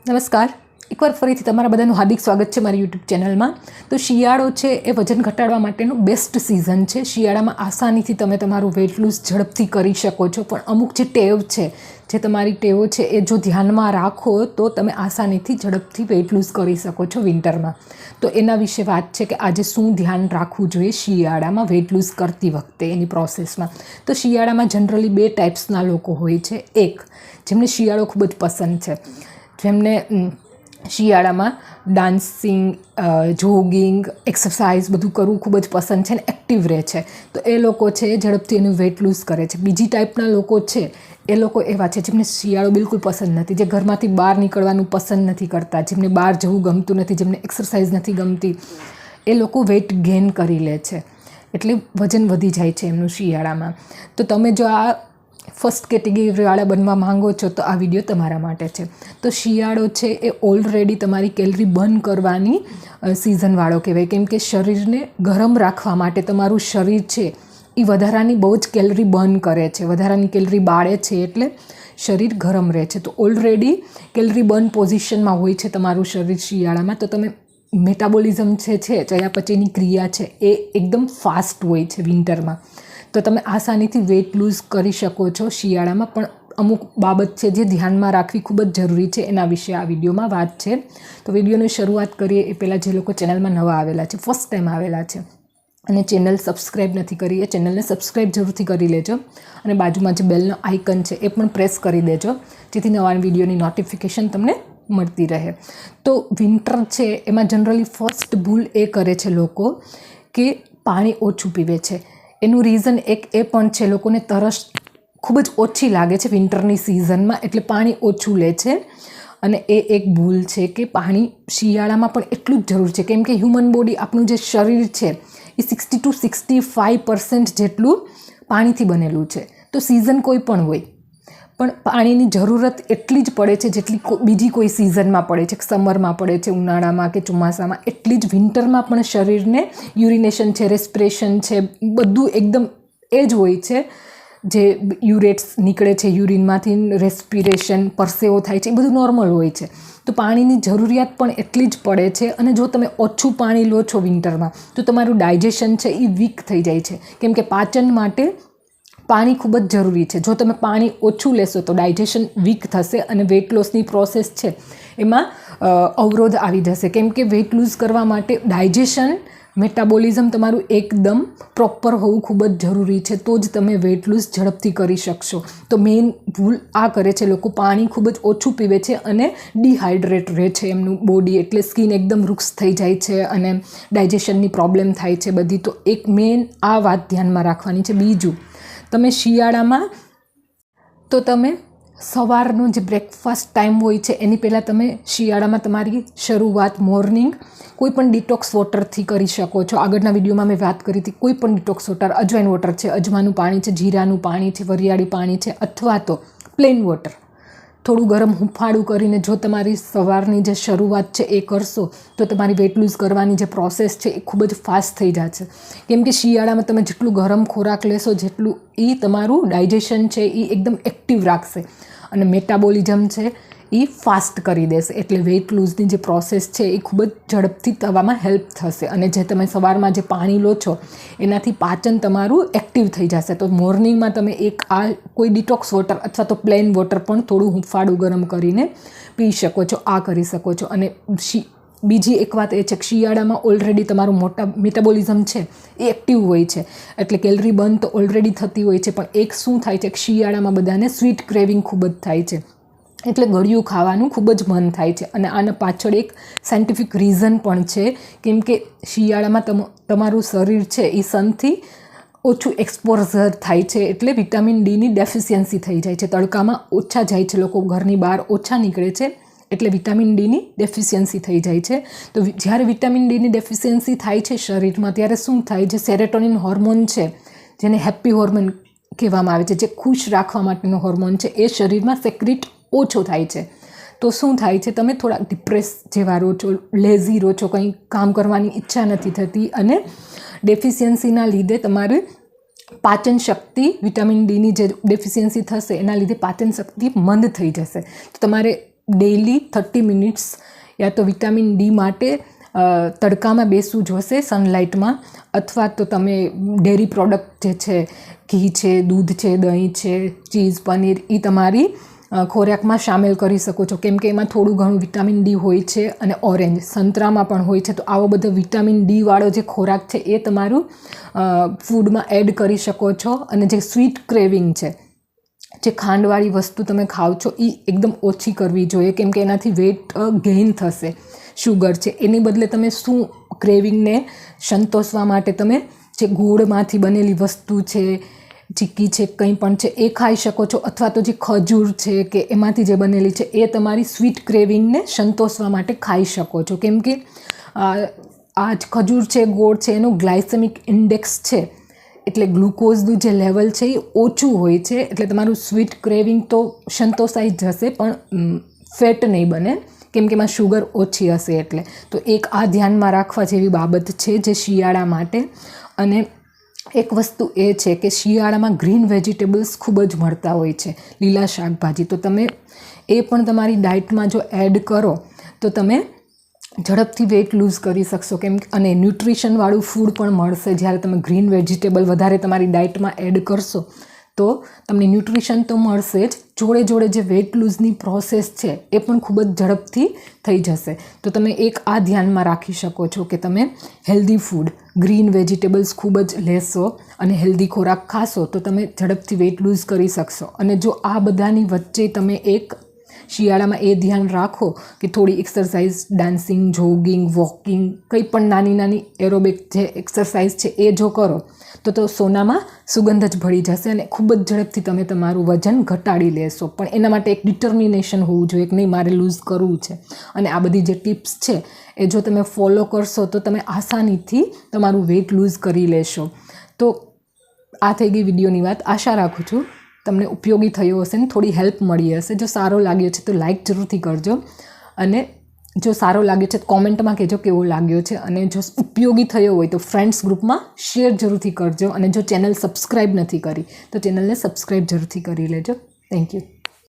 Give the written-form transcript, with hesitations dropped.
નમસ્કાર, એકવાર ફરીથી તમારા બધાનું હાર્દિક સ્વાગત છે મારી યુટ્યુબ ચેનલમાં. તો શિયાળો છે એ વજન ઘટાડવા માટેનું બેસ્ટ સિઝન છે. શિયાળામાં આસાનીથી તમે તમારું વેઇટ લૂઝ ઝડપથી કરી શકો છો, પણ અમુક જે ટેવ છે, જે તમારી ટેવો છે એ જો ધ્યાનમાં રાખો તો તમે આસાનીથી ઝડપથી વેઇટ લૂઝ કરી શકો છો વિન્ટરમાં. તો એના વિશે વાત છે કે આજે શું ધ્યાન રાખવું જોઈએ શિયાળામાં વેઇટ લૂઝ કરતી વખતે એની પ્રોસેસમાં. તો શિયાળામાં જનરલી 2 ટાઈપ્સના લોકો હોય છે. એક, જેમને શિયાળો ખૂબ જ પસંદ છે, જેમને શિયાળામાં ડાન્સિંગ, જોગિંગ, એક્સરસાઇઝ બધું કરવું ખૂબ જ પસંદ છે ને એક્ટિવ રહે છે, તો એ લોકો છે એ ઝડપથી એનું વેઇટ લૂઝ કરે છે. બીજી ટાઈપના લોકો છે એ લોકો એવા છે જેમને શિયાળો બિલકુલ પસંદ નથી, જે ઘરમાંથી બહાર નીકળવાનું પસંદ નથી કરતા, જેમને બહાર જવું ગમતું નથી, જેમને એક્સરસાઇઝ નથી ગમતી, એ લોકો વેઇટ ગેઇન કરી લે છે, એટલે વજન વધી જાય છે એમનું શિયાળામાં. તો તમે જો આ ફર્સ્ટ કેટેગરીવાળા બનવા માંગો છો તો આ વિડીયો તમારા માટે છે. તો શિયાળો છે એ ઓલરેડી તમારી કેલરી બર્ન કરવાની સિઝનવાળો કહેવાય, કેમ કે શરીરને ગરમ રાખવા માટે તમારું શરીર છે એ વધારાની બહુ જ કેલરી બર્ન કરે છે, વધારાની કેલરી બાળે છે, એટલે શરીર ગરમ રહે છે. તો ઓલરેડી કેલરી બર્ન પોઝિશનમાં હોય છે તમારું શરીર શિયાળામાં, તો તમે મેટાબોલિઝમ છે ચયાપચયની ક્રિયા છે એ એકદમ ફાસ્ટ હોય છે વિન્ટરમાં, તો તમે આસાનીથી વેઇટ લૂઝ કરી શકો છો શિયાળામાં. પણ અમુક બાબત છે જે ધ્યાનમાં રાખવી ખૂબ જ જરૂરી છે, એના વિશે આ વિડીયોમાં વાત છે. તો વિડીયોની શરૂઆત કરીએ એ પહેલાં જે લોકો ચેનલમાં નવા આવેલા છે, ફર્સ્ટ ટાઈમ આવેલા છે અને ચેનલ સબસ્ક્રાઈબ નથી કરી, એ ચેનલને સબસ્ક્રાઈબ જરૂરથી કરી લેજો અને બાજુમાં જે બેલનો આઇકન છે એ પણ પ્રેસ કરી દેજો, જેથી નવા વિડીયોની નોટિફિકેશન તમને મળતી રહે. તો વિન્ટર છે એમાં જનરલી ફર્સ્ટ ભૂલ એ કરે છે લોકો કે પાણી ઓછું પીવે છે. એનું રીઝન એક એ પણ છે, લોકોને તરસ ખૂબ જ ઓછી લાગે છે વિન્ટરની સિઝનમાં, એટલે પાણી ઓછું લે છે. અને એ એક ભૂલ છે કે પાણી શિયાળામાં પણ એટલું જ જરૂર છે, કેમ કે હ્યુમન બોડી, આપણું જે શરીર છે એ 60 to 65% જેટલું પાણીથી બનેલું છે. તો સિઝન કોઈ પણ હોય, પણ પાણીની જરૂરત એટલી જ પડે છે જેટલી બીજી કોઈ સિઝનમાં પડે છે, સમરમાં પડે છે, ઉનાળામાં કે ચોમાસામાં, એટલી જ વિન્ટરમાં પણ શરીરને યુરિનેશન છે, રેસ્પિરેશન છે, બધું એકદમ એ જ હોય છે. જે યુરેટ્સ નીકળે છે યુરિનમાંથી, રેસ્પિરેશન, પરસેવો થાય છે, એ બધું નોર્મલ હોય છે. તો પાણીની જરૂરિયાત પણ એટલી જ પડે છે. અને જો તમે ઓછું પાણી લો છો વિન્ટરમાં તો તમારું ડાયજેશન છે એ વીક થઈ જાય છે, કેમ કે પાચન માટે પાણી ખૂબ જ જરૂરી છે. જો તમે પાણી ઓછું લેશો તો ડાયજેશન વીક થશે અને વેઇટ લોસની પ્રોસેસ છે એમાં અવરોધ આવી જશે, કેમ કે વેઇટ લૂઝ કરવા માટે ડાયજેશન, મેટાબોલિઝમ તમારું એકદમ પ્રોપર હોવું ખૂબ જ જરૂરી છે, તો જ તમે વેઇટ લૂઝ ઝડપથી કરી શકશો. તો મેઇન ભૂલ આ કરે છે લોકો, પાણી ખૂબ જ ઓછું પીવે છે અને ડિહાઇડ્રેટ રહે છે એમનું બોડી, એટલે સ્કિન એકદમ વૃક્ષ થઈ જાય છે અને ડાયજેશનની પ્રોબ્લેમ થાય છે બધી. તો એક મેઇન આ વાત ધ્યાનમાં રાખવાની છે. બીજું, તમે શિયાળામાં તો તમે સવારનો જે બ્રેકફાસ્ટ ટાઈમ હોય છે એની પહેલાં તમે શિયાળામાં તમારી શરૂઆત મોર્નિંગ કોઈ પણ ડિટોક્સ વોટરથી કરી શકો છો. આગળના વિડીયોમાં મેં વાત કરી હતી, કોઈ પણ ડિટોક્સ વોટર, અજવાઈન વોટર છે, અજમાનું પાણી છે, જીરાનું પાણી છે, વરિયાળી પાણી છે, અથવા તો પ્લેન વોટર, થોડું ગરમ હુંફાળું કરીને જો તમારી સવારની જે શરૂઆત છે એ કરશો તો તમારી વેઇટ લૂઝ કરવાની જે પ્રોસેસ છે એ ખૂબ જ ફાસ્ટ થઈ જશે. કેમ કે શિયાળામાં તમે જેટલું ગરમ ખોરાક લેશો જેટલું એ તમારું ડાયજેશન છે એ એકદમ એક્ટિવ રાખશે અને મેટાબોલિઝમ છે એ ફાસ્ટ કરી દેશે, એટલે વેઇટ લૂઝની જે પ્રોસેસ છે એ ખૂબ જ ઝડપથી થવામાં હેલ્પ થશે. અને જે તમે સવારમાં જે પાણી લો છો એનાથી પાચન તમારું એક્ટિવ થઈ જશે. તો મોર્નિંગમાં તમે એક આ કોઈ ડિટોક્સ વોટર અથવા તો પ્લેન વોટર પણ થોડું હુંફાળું ગરમ કરીને પી શકો છો, આ કરી શકો છો. અને બીજી એક વાત એ છે કે શિયાળામાં ઓલરેડી તમારું મેટાબોલિઝમ છે એ એક્ટિવ હોય છે, એટલે કેલરી બર્ન તો ઓલરેડી થતી હોય છે. પણ એક શું થાય છે કે શિયાળામાં બધાને સ્વીટ ક્રેવિંગ ખૂબ જ થાય છે, એટલે ગળ્યું ખાવાનું ખૂબ જ મન થાય છે. અને આના પાછળ એક સાયન્ટિફિક રીઝન પણ છે, કેમ કે શિયાળામાં તમારું શરીર છે એ સનથી ઓછું એક્સપોઝર થાય છે, એટલે વિટામિન ડીની ડેફિશિયન્સી થઈ જાય છે. તડકામાં ઓછા જાય છે લોકો, ઘરની બહાર ઓછા નીકળે છે, એટલે વિટામિન ડીની ડેફિશિયન્સી થઈ જાય છે. તો જ્યારે વિટામિન ડીની ડેફિશિયન્સી થાય છે શરીરમાં, ત્યારે શું થાય, જે સેરોટોનિન હોર્મોન છે, જેને હેપી હોર્મોન કહેવામાં આવે છે, જે ખુશ રાખવા માટેનો હોર્મોન છે, એ શરીરમાં સેક્રેટ ઓછો થાય છે. તો શું થાય છે, તમે થોડા ડિપ્રેસ જેવા રહો છો, લેઝી રહો છો, કંઈ કામ કરવાની ઈચ્છા નથી થતી, અને ડેફિશિયન્સીના લીધે તમારી પાચન શક્તિ, વિટામિન ડીની જે ડેફિશિયન્સી થશે એના લીધે પાચન શક્તિ મંદ થઈ જશે. તો તમારે ડેઇલી 30 મિનિટ્સ યા તો વિટામિન ડી માટે તડકામાં બેસવું જોશે, સનલાઇટમાં, અથવા તો તમે ડેરી પ્રોડક્ટ જે છે, ઘી છે, દૂધ છે, દહીં છે, ચીઝ, પનીર, એ તમારી ખોરાકમાં સામેલ કરી શકો છો, કેમ કે એમાં થોડું ઘણું વિટામિન ડી હોય છે. અને ઓરેન્જ, સંતરામાં પણ હોય છે. તો આવો બધો વિટામિન ડી વાળો જે ખોરાક છે એ તમારું ફૂડમાં એડ કરી શકો છો. અને જે સ્વીટ ક્રેવિંગ છે, જે ખાંડવાળી વસ્તુ તમે ખાઓ છો, એ એકદમ ઓછી કરવી જોઈએ, કેમ કે એનાથી વેઇટ ગેઇન થશે. શુગર છે એની બદલે તમે શું ક્રેવિંગને સંતોષવા માટે તમે જે ગોળમાંથી બનેલી વસ્તુ છે, ચીક્કી છે, કંઈ પણ છે એ ખાઈ શકો છો, અથવા તો જે ખજૂર છે કે એમાંથી જે બનેલી છે એ તમારી સ્વીટ ક્રેવિંગને સંતોષવા માટે ખાઈ શકો છો. કેમ કે આ ખજૂર છે, ગોળ છે, એનો ગ્લાયસેમિક ઇન્ડેક્સ છે, એટલે ગ્લુકોઝનું જે લેવલ છે એ ઓછું હોય છે. એટલે તમારું સ્વીટ ક્રેવિંગ તો સંતોષાઈ જશે, પણ ફેટ નહીં બને, કેમ કે એમાં શુગર ઓછી હશે. એટલે તો એક આ ધ્યાનમાં રાખવા જેવી બાબત છે જે શિયાળા માટે. અને એક વસ્તુ એ છે કે શિયાળામાં ગ્રીન વેજીટેબલ્સ ખૂબ જ મળતા હોય છે, લીલા શાકભાજી. તો તમે એ પણ તમારી ડાયટમાં જો એડ કરો તો તમે ઝડપથી વેઇટ લૂઝ કરી શકશો. કેમ અને ન્યુટ્રિશનવાળું ફૂડ પણ મળશે. જ્યારે તમે ગ્રીન વેજીટેબલ વધારે તમારી ડાયટમાં એડ કરશો તો તમને ન્યુટ્રિશન તો મળશે જ, જોડે જોડે જે વેઇટ લૂઝની પ્રોસેસ છે એ પણ ખૂબ જ ઝડપથી થઈ જશે. તો તમે એક આ ધ્યાનમાં રાખી શકો છો કે તમે હેલ્ધી ફૂડ, ગ્રીન વેજીટેબલ્સ ખૂબ જ લેશો અને હેલ્ધી ખોરાક ખાશો તો તમે ઝડપથી વેઇટ લૂઝ કરી શકશો. અને જો આ બધાની વચ્ચે તમે એક શિયાળામાં એ ધ્યાન રાખો કે થોડી એક્સરસાઇઝ, ડાન્સિંગ, જોગિંગ, વોકિંગ, કંઈ પણ નાની નાની એરોબિક જે એક્સરસાઇઝ છે એ જો કરો તો સોનામાં સુગંધ જ ભળી જશે અને ખૂબ જ ઝડપથી તમે તમારું વજન ઘટાડી લેશો. પણ એના માટે એક ડિટર્મિનેશન હોવું જોઈએ કે નહીં, મારે લૂઝ કરવું છે. અને આ બધી જે ટિપ્સ છે એ જો તમે ફોલો કરશો તો તમે આસાનીથી તમારું વેઇટ લૂઝ કરી લેશો. તો આ થઈ ગઈ વિડીયોની વાત. આશા રાખું છું તમને ઉપયોગી થયો હશે ને થોડી હેલ્પ મળી હશે. જો સારો લાગ્યો છે તો લાઇક જરૂરથી કરજો, અને જો સારો લાગ્યો છે તો કોમેન્ટમાં કહેજો કેવો લાગ્યો છે. અને જો ઉપયોગી થયો હોય તો ફ્રેન્ડ્સ ગ્રુપમાં શેર જરૂરથી કરજો. અને જો ચેનલ સબસ્ક્રાઈબ નથી કરી તો ચેનલને સબસ્ક્રાઈબ જરૂરથી કરી લેજો. Thank you.